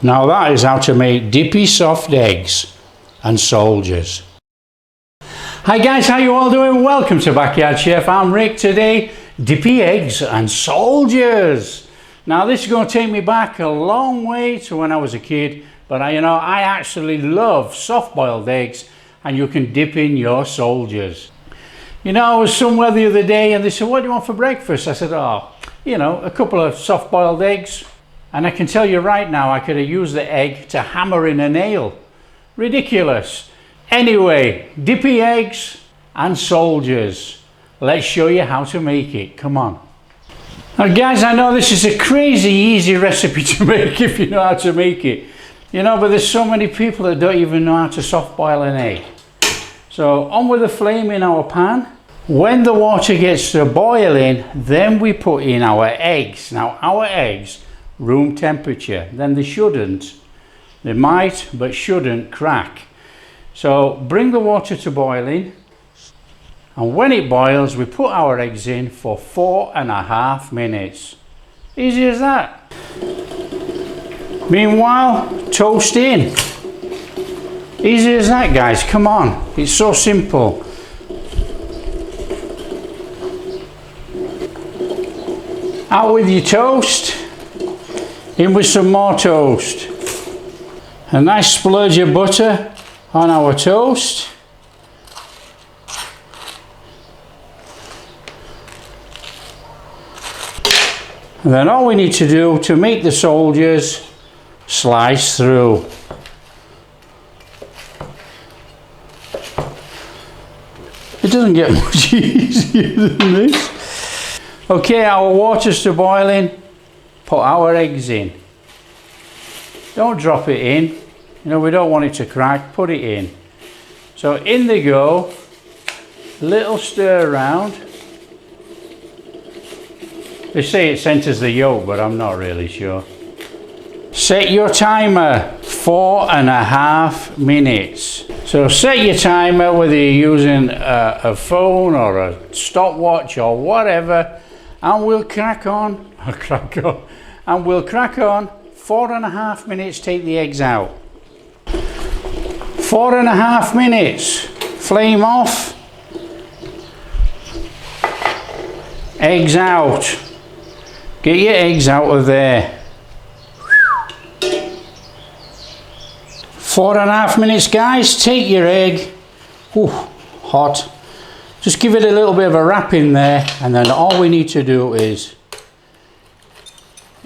Now that is how to make dippy soft eggs and soldiers. Hi guys, how you all doing? Welcome to Backyard Chef. I'm Rick. Today, dippy eggs and soldiers. Now this is going to take me back a long way to when I was a kid, but I actually love soft boiled eggs, and you can dip in your soldiers. I was somewhere the other day and they said, what do you want for breakfast? I said, a couple of soft boiled eggs. And I can tell you right now, I could have used the egg to hammer in a nail. Ridiculous. Anyway, dippy eggs and soldiers. Let's show you how to make it. Come on. Now guys, I know this is a crazy easy recipe to make if you know how to make it. But there's so many people that don't even know how to soft boil an egg. So on with the flame in our pan. When the water gets to boiling, then we put in our eggs. Now our eggs, room temperature, then they shouldn't. They might, but shouldn't crack. So bring the water to boiling, and when it boils, we put our eggs in for 4.5 minutes. Easy as that. Meanwhile, toast in. Easy as that, guys. Come on. It's so simple. Out with your toast. In with some more toast. A nice splurge of butter on our toast. And then all we need to do to make the soldiers, slice through. It doesn't get much easier than this. Okay, our water's to boiling. Put our eggs in. Don't drop it in. We don't want it to crack. Put it in. So in they go. Little stir around. They say it centers the yolk, but I'm not really sure. Set your timer, 4.5 minutes. So set your timer whether you're using a phone or a stopwatch or whatever, and we'll crack on. And we'll crack on. 4.5 minutes, take the eggs out. 4.5 minutes, flame off. Eggs out. Get your eggs out of there. 4.5 minutes, guys. Take your egg. Ooh, hot. Just give it a little bit of a wrap in there, and then all we need to do is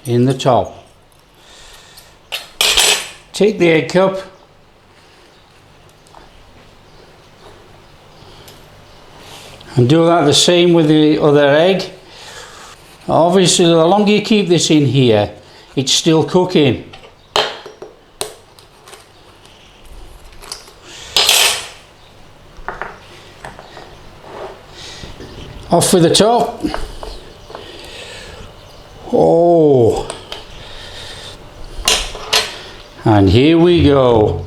in the top. Take the egg cup. And do that the same with the other egg. Obviously, the longer you keep this in here, it's still cooking. Off with the top. Oh. And here we go.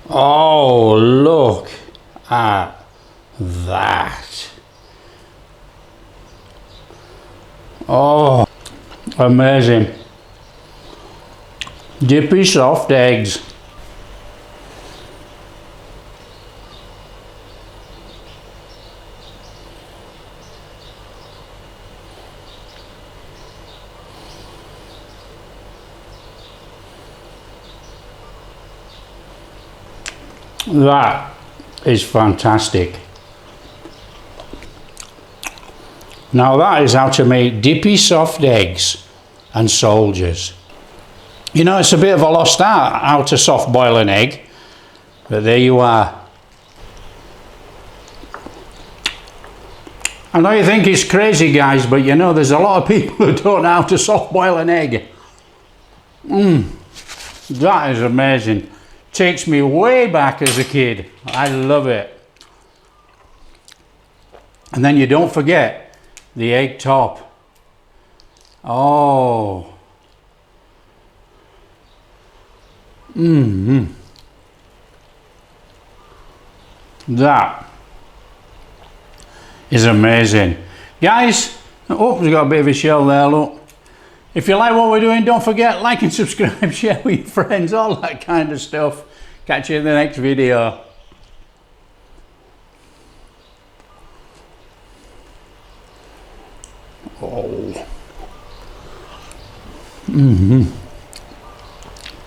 Oh, look at that. Oh, amazing. Dippy soft eggs. That is fantastic. Now that is how to make dippy soft eggs and soldiers. It's a bit of a lost art how to soft boil an egg, but there you are. I know you think it's crazy, guys, but there's a lot of people who don't know how to soft boil an egg. That is amazing. Takes me way back as a kid. I love it. And then you don't forget the egg top. Oh. That is amazing. Guys, oh, we've got a bit of a shell there, look. If you like what we're doing, don't forget, like and subscribe, share with your friends, all that kind of stuff. Catch you in the next video. Oh.